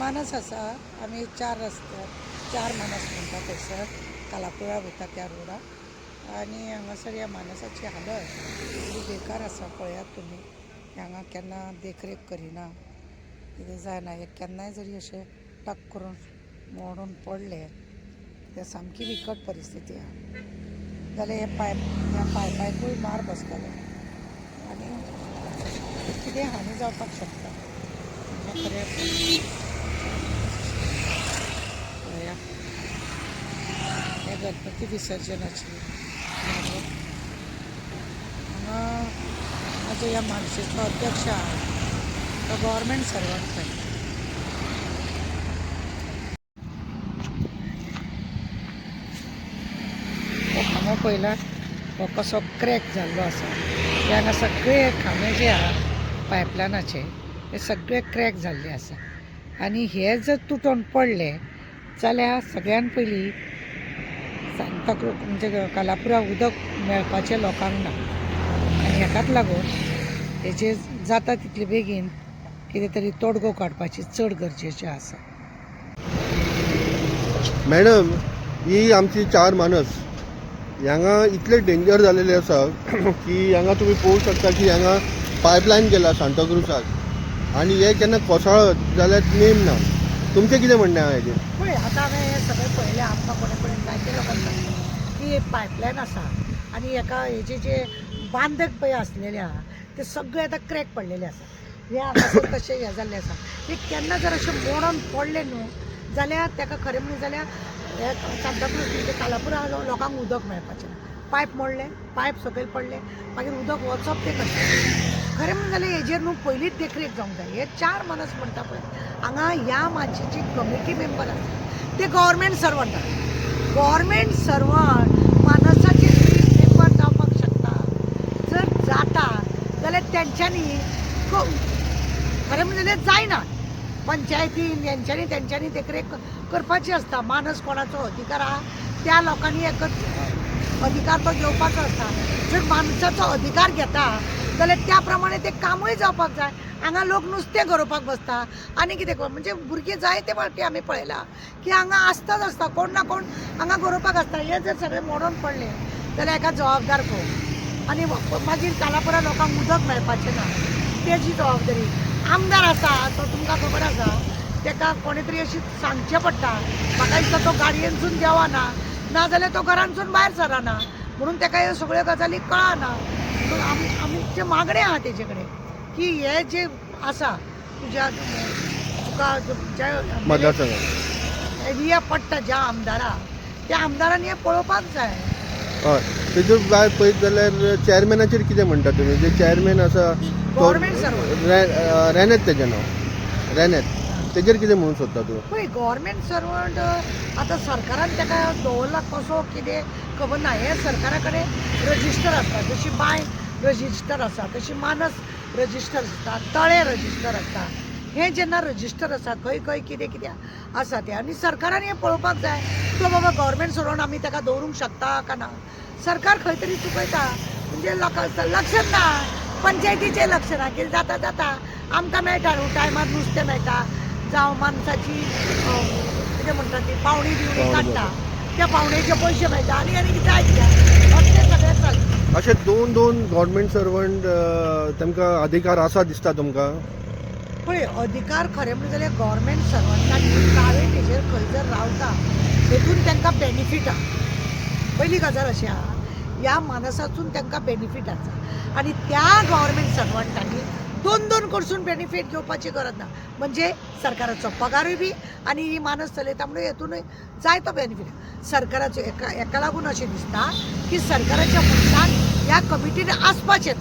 मानस आसा आमी चार रस्त्यार चार मानस म्हणटा थंयसर कालापुरा वयता त्या रोडार आनी हांगासर ह्या मानसाची हालत इतली बेकार आसा पळयात तुमी हांगा केन्ना देखरेख करिना कितें जायना हे केन्नाय जरी अशें टक करून मोडून पडले ते सामकी विकट परिस्थिती आहा जाल्यार ह्या पायपाकूय मार बसतलो आनी कितें हानी जावपाक शकता खरें पळया हे गणपती विसर्जनाची हांगा जो ह्या मानसेचो अध्यक्ष आहा तो गव्हर्मेंट सर्वंट हांगा पळयला हो कसो क्रॅक जाल्लो आसा ते हांगा सगळे खांबे जे आहा पायपलायनाचे ते सगळे क्रॅक जाल्ले आसा आनी हे जर तुटून पडले जाल्यार सगळ्यान पयलीं सांताक्रूज म्हणजे कालापुरा उदक मेळपाचें लोकांक ना आनी हेकाच लागून हेचे जाता तितले बेगीन कितें तरी तोडगो काडपाची चड गरजेचें आसा. मॅडम ही आमची चार मानस हांगा इतले डेंजर जालेले आसा की हांगा तुमी पळोवंक शकता की हांगा पायपलायन गेला सांताक्रूजाक आनी हे केन्ना कोसळत जाल्यार नेम ना. तुमचें कितें म्हणणें आहा हेजेर? पळय आतां हांवें हें सगळें पळयलें आमकां कोणे कडेन जायते लोकांक सांगलें की पायपलायन आसा आनी हेका हेजे जे बांदक पळय आसलेले आहा ते सगळे आतां क्रॅक पडलेले आसा हे हांगासर तशें हें जाल्लें आसा हे केन्ना जर अशें मोडोन पडलें न्हू जाल्यार ताका खरें म्हणलें जाल्यार हे सांताक्रूज म्हणजे कालापुरा लोकांक उदक मेळपाचें ना. पायप मोडले पायप सकयल पडले मागीर उदक वचप ते कशें खरें म्हणून जाल्यार हेजेर न्हू पयलींच देखरेख जावंक जाय. हे चार मानस म्हणटा पळय हांगा ह्या मानशेची कमिटी मेंबर आसा ते गव्हर्मेंट सर्वंट आसा. गव्हर्मेंट सर्वंट मानसाचे मेंबर जावपाक शकता जर जाता जाल्यार तेंच्यांनी खरें म्हणजे जाल्यार जायना पंचायतीन तेंच्यांनी देखरेख करपाची आसता. मानस कोणाचो अधिकार आहा त्या लोकांनी एकच अधिकार तो घेवपाचो आसता. जर माणसाचो अधिकार घेता जाल्यार त्या प्रमाणे ते कामूय जावपाक जाय. हांगा लोक नुस्तें गरोवपाक बसता आनी कितें म्हणजे भुरगीं जायते फावटी आमी पळयला की हांगा आसताच आसता कोण ना कोण हांगा गरोवपाक आसता. हे जर सगळें मोडोन पडलें जाल्यार हाका जबाबदार कोण आनी मागीर कालापुरा लोकांक उदक मेळपाचें ना तेजी जबाबदारी. आमदार आसा तो तुमकां खबर आसा ताका कोणी तरी अशी सांगचें पडटा म्हाका दिसता तो गाडयेनसून देवाना ना जाल्यार तो घरांतसून भायर सराना म्हणून ताका ह्यो सगळ्यो गजाली कळना. म्हणून आमचे मागणें आहा तेजे कडेन की हे जे आसा तुका ज्या एरिया पडटा ज्या आमदाराक त्या आमदारांनी हें पळोवपाक जाय. हय तेजे भायर पळयत जाल्यार चॅरमॅनाचेर कितें म्हणटा तुमी? जे चॅरमॅन आसा गव्हर्मेंट सर्वंट रेनेत तेजें नांव रेनेत तेजेर कितें म्हणूंक सोदता तूं? पळय गव्हर्मेंट सर्वंट आतां सरकारान ताका दवरला कसो कितें खबर ना. हे सरकारा कडेन रजिस्टर आसता जशी बाय रजिस्टर आसा तशी मानस रजिस्टर आसता तळे रजिस्टर आसता. हे जेन्ना रजिस्टर आसा खंय खंय कितें कितें आसा तें आनी सरकारान हें पळोवपाक जाय तो बाबा गव्हर्मेंट सर्वंट आमी ताका दवरूंक शकता का ना. सरकार खंय तरी चुकयता म्हणजे लोकांक लक्षात ना पंचायतीचें लक्ष ना कितें जाता जाता आमकां मेळटा न्हू टायमार नुस्तें मेळटा जावं माणसाची कितें म्हणटा ती पावणी बिवणी काडटा त्या पावणेचे पयशे मेळटा आनी कितें जाय कित्याक अशें सगळें चलता. अशें दोन गव्हर्मेंट सर्वंट तांकां अधिकार आसा दिसता तुमकां? पळय अधिकार खरें म्हणलें जाल्यार गव्हर्मेंट सर्वंटांनी प्रायवेट हेजेर खंय जर रावता हेतून तांकां बेनिफीट आहा. पयली गजाल अशी आहा ह्या मानसातून तांकां बेनिफीट आसा आनी त्या गव्हर्मेंट सर्वंटांनी दोन कडसून बेनिफीट घेवपाची गरज ना. म्हणजे सरकाराचो पगारूय बी आनी ही मानस चलयता म्हणून हेतूनय जाय तो बेनिफीट सरकाराचो एका लागून अशें दिसता की सरकाराच्या मनशान ह्या कमिटीन आसपाचें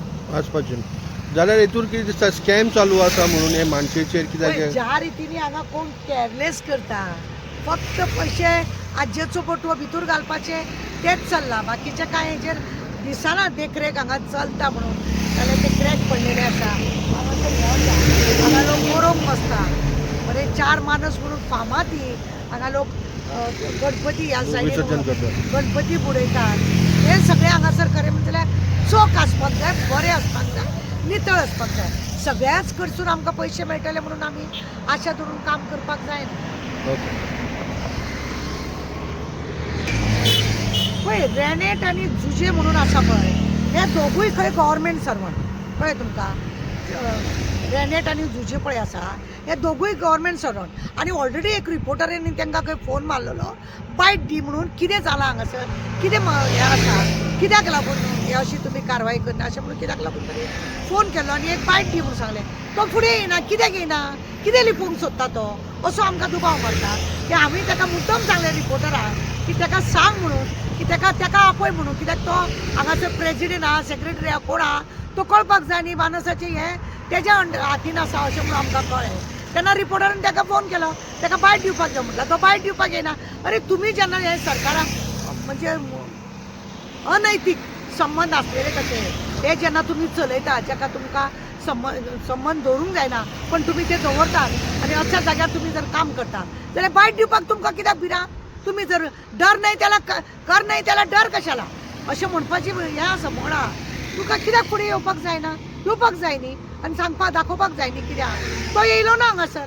जाल्यार हेतून कितें दिसता स्कॅम चालू आसा म्हणून हे मानशेचेर कित्याक ज्या रितीनी हांगा कोण केअरलेस करता फक्त पयशे आज्जेचो बटवो भितूर घालपाचे तेच चल्ला बाकीचे कांय हेजेर दिसना देखरेख हांगा चलता म्हणून. जाल्यार ते क्रॅक पडलेले आसा हांगा लोक गरोवंक बसता बरे चार मानस म्हणून फामाद ही हांगा लोक गणपती ह्या सायडीन गणपती बुडयतात. हे सगळें हांगासर खरें म्हणजे चोख आसपाक जाय बरें आसपाक जाय नितळ आसपाक जाय. सगळ्याच कडसून आमकां पयशे मेळटले म्हणून आमी आशा धरून काम करपाक जायना. ओके. पळय रेनेट आनी जुजे म्हणून आसा पळय, हे दोगूय खंय गव्हर्मेंट सर्वंट कळ्ळें तुमकां. रेनेट आनी जुजे पळय आसा हे दोगूय गव्हर्मेंट सर्वंट आनी ऑलरेडी एक रिपोर्टरांनी तांकां खंय फोन मारलेलो बायट दी म्हणून. कितें जालां हांगासर, कितें हें आसा, कित्याक लागून हे अशी तुमी कारवाय करना अशें म्हणून कित्याक लागून तरी फोन केलो आनी एक बायट दी म्हणून सांगलें. तो फुडें येना, कित्याक येना, कितें लिपोवंक सोदता तो, असो आमकां दुबाव मारता. की आमी ताका मुद्दम सांगलें रिपोर्टराक की ताका सांग म्हणून, की ताका आपय म्हणून, कित्याक तो हांगासर प्रेजिडेंट आहा, सेक्रेटरी आहा, कोण आहा तो कळपाक जाय न्ही. मानसाचें हें तेज्या हातीन आसा अशें म्हणून आमकां कळ्ळें. तेन्ना रिपोर्टरान ताका फोन केलो, ताका बायट दिवपाक जाय म्हटलं. तो बायट दिवपाक येना. अरे तुमी जेन्ना हे सरकाराक म्हणजे अनैतीक संबंद आसलेले कशे हे जेन्ना तुमी चलयता, जेका तुमकां संबंद दवरूंक जायना पण तुमी ते दवरतात आनी अशा जाग्यार तुमी जर काम करतात जाल्यार बायट दिवपाक तुमकां कित्याक भिरांत. तुमी जर डर नाही त्याला कर नाही त्याला डर कशाला अशें म्हणपाची हें आसा म्हणा. तुका कित्याक फुडें येवपाक जायना, येवपाक जाय न्ही आनी सांगपाक दाखोवपाक जाय न्ही. कित्याक तो येयलो ना हांगासर,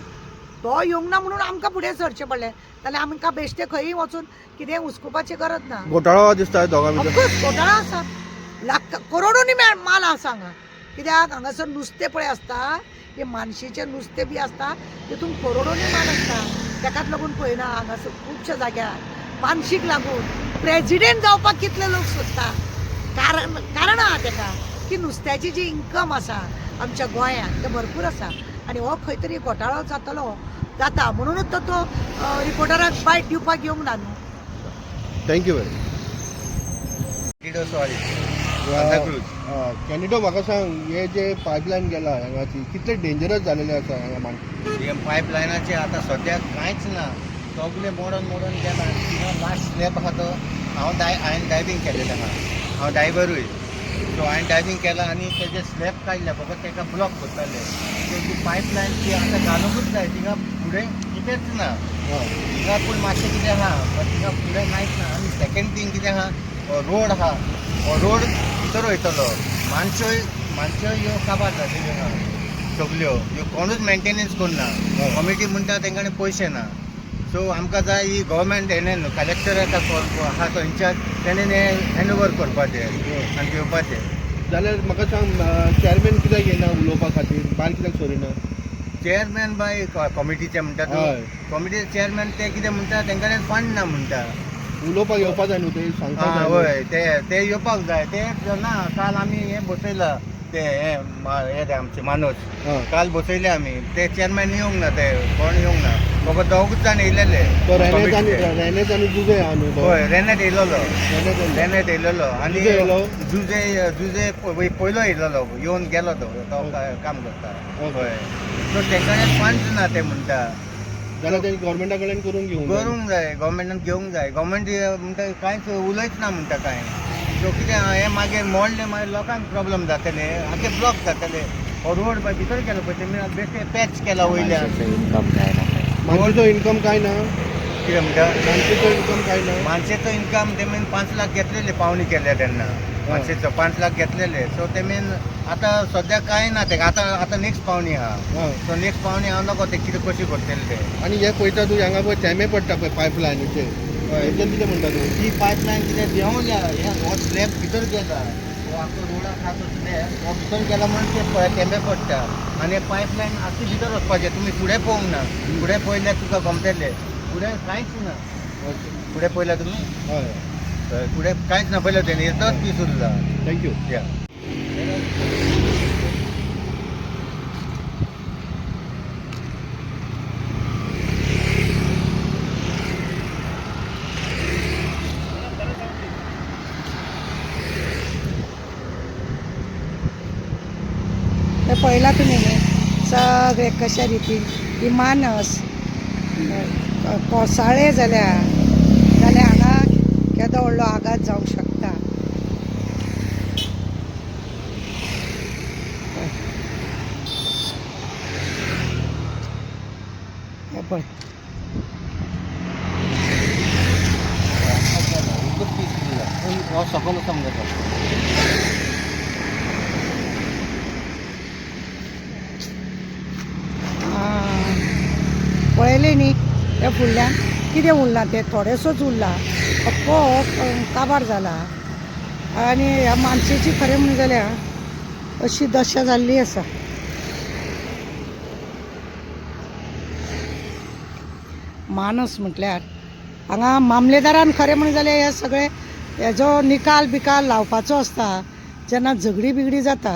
तो येवंक ना म्हणून आमकां फुडें सरचें पडलें. जाल्यार आमकां बेश्टे खंयी वचून कितें हुस्कोवपाची गरज ना. घोटाळो दिसता दोगां भितर. ऑफकोर्स घोटाळा आसा, लाख करोडोनी माल आसा हांगा. कित्याक हांगासर नुस्तें पळय आसता, हे मानशेचें नुस्तें बी आसता, तितून करोडोनी माल आसता. ताकाच लागून पळयना हांगासर खुबश्या जाग्यार मानशीक लागून प्रेजिडेंट जावपाक कितले लोक सोदता. कारण आहा ताका की नुस्त्याची जी इन्कम आसा आमच्या गोंयांत ते भरपूर आसा आनी हो खंय तरी घोटाळो जाता म्हणूनच तो रिपोर्टराक बायट दिवपाक येवंक ना न्हू. थँक्यू व्हेरी कॅन्डिडो म्हाका सांग, हे जे पायपलायन गेला हांगाची कितले डेंजरस जालेले आसा हांगा मान. पायपलायनाचे आता सद्या कांयच ना, सगळे मोडून गेला. लास्ट स्लॅब आहा तो हांवें डायविंग केलेलें आहा, हांव डायव्हरूय. सो हांवें डायविंग केला आनी तेजे स्लॅब काडले फकत ताका ब्लॉक करताले. सो ती पायपलायन ती आतां घालूंकूच जाय, तिंगा फुडें कितेंच ना. तिंगा पूण मातशें कितें आहा पण तिंगा फुडें कांयच ना. आनी सेकेंड थिंग कितें आहा, रोड आहा, हो रोड भितर वयतलो. मानश्योय ह्यो काबार जाल्ल्यो आहा सगल्यो, ह्यो कोणूच मेंटेनन्स करना. कमिटी म्हणटा तांकां पयशे ना. सो आमकां जाय ही गव्हर्मेंट हेणें कलेक्टर आहा तो इंचार्ज तेणें हँड ओवर करपाचें आनी घेवपाचें. जाल्यार म्हाका सांग, चॅरमॅन कित्याक येना उलोवपा खातीर, भायर कित्याक सरिना. चेअरमॅन बाय कमिटीचे म्हणटा हय. कमिटीचे चेअरमॅन ते कितें म्हणटा तांकां फंड ना म्हणटा. उलोवपाक येवपा जाय न्हू, ते सांगपाक जाय न्हू. हय ते येवपाक जाय. ते ना काल आमी हें बसयला ते हे आमचे मानोज काल बसयले आमी. ते चेअरमॅन येवंक ना, ते कोण येवंक ना, फकत दोगूच जाण येयलेले. तो रेनेट आनी जुजे आहा न्हू. हय रेनेट येयलोलो आनी जुजे येयलो? जुजे पयलो येयलोलो, येवन गेलो तो काम करता. हय सो तेंकां फंड ना ते म्हणटा. जाल्यार तेणी गव्हर्मेंटा कडल्यान करूंक जाय, गव्हर्मेंटान घेवंक जाय. गव्हर्मेंट म्हणटा कांयच उलयच ना म्हणटा कांय. सो कितें हें मागीर मोडलें मागीर लोकांक प्रॉब्लेम जातले, आख्खे ब्लॉक जातले. हो रोड पळय भितर केलो पळय तेमी बेश्टे पॅच केला वयल्यान. मानशेचो इन्कम काय ना. कितें म्हणटा मानशेचो इन्कम काय ना. मानशेचो इन्कम तेमी 5 लाख घेतलेले पावणी केल्या तेन्ना. मानशेचो 5 लाख घेतलेले. सो तेमी आतां सद्या कांय ना तेका. आतां नेक्स्ट पावणी आहा. सो नेक्स्ट पावणी हांव नको ते कितें कशी करतले ते. आनी हे पळयता तूं हांगा पळय थेंबे पडटा पळय पायपलायनीचे, हेजें कितें म्हणटा तूं. ही पायपलायन कितें देंवल्या, हो स्लॅब भितर गेला, हो आख्खो रोडाक आहा तो स्लॅब हो भितर गेला म्हणून ते थेंबे पडटा. आनी पायपलायन आख्खी भितर वचपाचें. तुमी फुडें पळोवंक ना, फुडें पळयल्यार तुका गमतलें. फुडें कांयच ना. फुडें पळयल्यार तुमी हय फुडें कांयच ना. पळयल्यार तेणी येतोच पीस उरला. थँक्यू. या ते पळयला तुमी न्ही सगळे कशा रितीन ही मानस कोसाळे जाल्यार हांगा केदो व्हडलो आघात जावंक शकता. हे पळय पीस उरला. हो सकयल समजता. फुडल्यान कितें उरलां तें थोडेंसोच उरला अख्खो काबार जाला आनी ह्या माणसेची खरें म्हणून जाल्यार अशी दशा जाल्ली आसा. मानस म्हटल्यार हांगा मामलेदारान खरें म्हणून जाल्यार हे सगळे हेजो निकाल बिकाल लावपाचो आसता. जेन्ना झगडी बिगडी जाता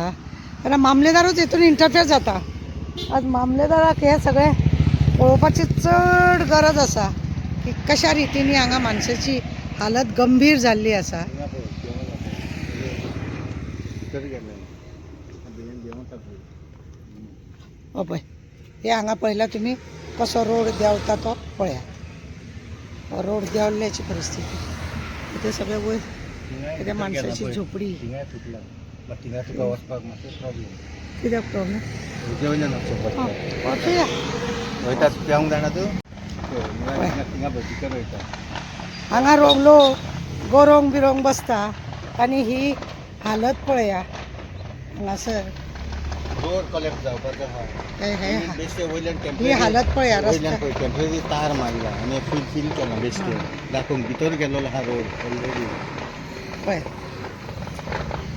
तेन्ना मामलेदारूच हितून इंटरफेर जाता. आज मामलेदाराक हे सगळें पळोवपाची चड गरज आसा की कशा रितीनी हांगा माणसाची हालत गंभीर जाल्ली आसा. पळय हे हांगा पळयला तुमी कसो रोड देंवता तो पळया. हो रोड देंवल्ल्याची परिस्थिती. इथे सगळे वयर कितें माणसाची झोपडी. कित्याक प्रॉब्लेम हांगा लोक गोरोंग बिरोंग बसता आनी ही हालत पळया हांगासर. रोड कलेक्ट जावपाचो ही हालत पळया रस्त्यार. टेम्पररी तार मारला आनी फील केला बेश्टे दाखोवंक भितर गेलो हा रोड ऑलरेडी. पळय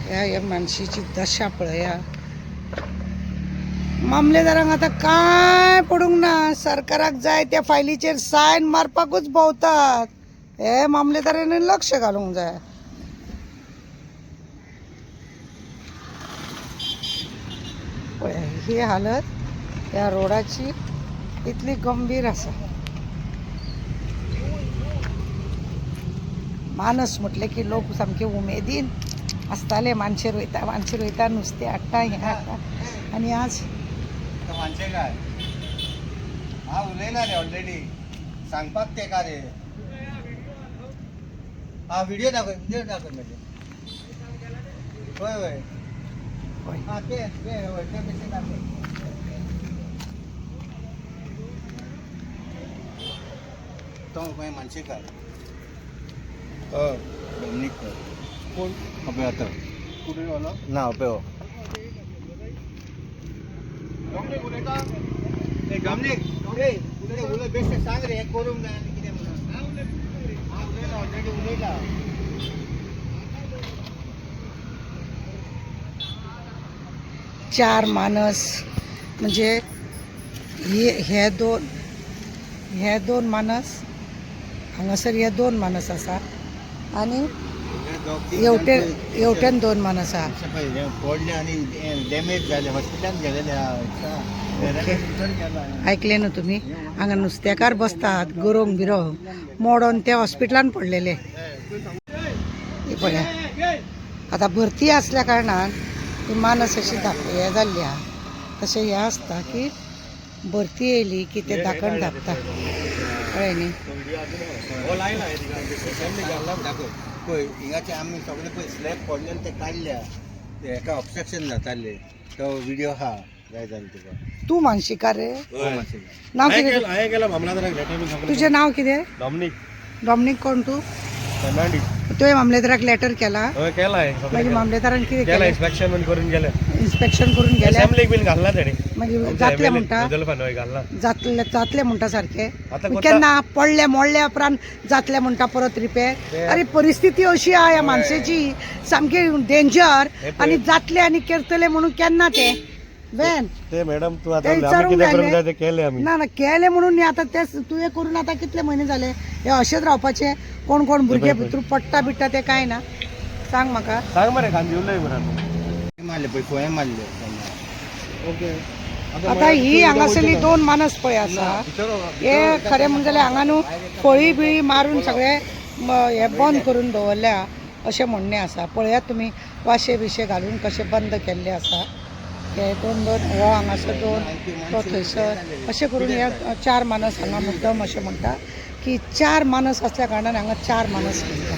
ह्या मानशीची दशा पळया. मामलेदारांक आतां कांय पडूंक ना. सरकाराक जाय त्या फायलीचेर सायन मारपाकूच भोंवतात. हे मामलेदारांनी लक्ष घालूंक जाय. पळय ही हालत ह्या रोडाची इतली गंभीर आसा. मानस म्हटले की लोक सामके उमेदीन आसताले. मानशे रोयता नुस्तें हाडटा हें हाडटा आनी आज मानशे काय हांव उलयना रे ऑलरेडी सांगपाक तेका रे. हा व्हिडिओ दाखय म्हणजे होय हा ते बेश्टे दाखय. तो खंय मानशे काय डॉमिनिक कोण अबे आता कुठे गेला ना अबे हो डॉमिनिक उलयता ए डॉमिनिक ए उलय बेश्टे सांग रे हे करूंक जाय आनी कितें म्हणून. हा उलयला ऑलरेडी उलयला. चार मानस म्हणजे हे दोन मानस हांगासर हे दोन मानस आसा आनी हेवटेन दोन मानस आसा. पडले आनी डॅमेज जाले हॉस्पिटलान गेलेले. ऐकले न्हू तुमी हांगा नुस्तेकार बसतात गोरोंग बिरोंग मोडोन ते हॉस्पिटलान पडलेले. हे पळया आतां भरती आसल्या कारणान ती मानस अशी हे जाल्ली आहा. तशें हें आसता की भरती येयली की ते धाकण धापता. कळ्ळें न्ही. पळय हिंगाचे आमी सगळे पळय स्लॅब पडलेले ते काडल्या. ते हेका ऑब्स्ट्रक्शन जाताले. तो व्हिडिओ हा जाय जालें तुका. तूं मानशिकार रे. नांव कितें हांवें केला मामलादाराक लेटर. तुजें नांव कितें. डॉमिनिक कोण तूं. तुवें मामलेदाराक लेटर केला. मागीर मामलेदारान कितें केलें. इन्स्पेक्शन करून गेले. इन्स्पेक्शन करून गेले. असेंब्लीक बीन घालना तेणी. मागीर जातलें म्हणटा. घालना. जातलें म्हणटा सारकें. केन्ना पडले मोडल्या उपरांत जातलें म्हणटा परत रिपेर. अरे परिस्थिती अशी आहा ह्या माणसाची सामकी डेंजर आनी जातले आनी करतले म्हणून केन्ना ते बेन ते मॅडम तू आता ते विचारूंक कितें करूंक जाय जाय ते केले आमी. ना केले म्हणून न्ही. आतां तें तुवें करून आतां कितले म्हयने जाले हे अशेंच रावपाचे. कोण कोण भुरगे भितर पडटा बिडटा ते कांय ना. सांग म्हाका. सांग मरे खांदी उलय मरे. मारले पळय खंय मारले. ओके आतां ही हांगासरली दोन मानस पळय आसा हे खरें म्हणजे जाल्यार हांगा न्हू फळी बिळी मारून सगळे हे बंद करून दवरल्या अशें म्हणणें आसा. पळयात तुमी वाशे बिशे घालून कशे बंद केल्ले आसा. हे दोन हो हांगासर दोन तो थंयसर अशें करून हे चार मानस हांगा मुद्दम अशें म्हणटा की चार मानस आसल्या कारणान हांगा चार मानस म्हणटा.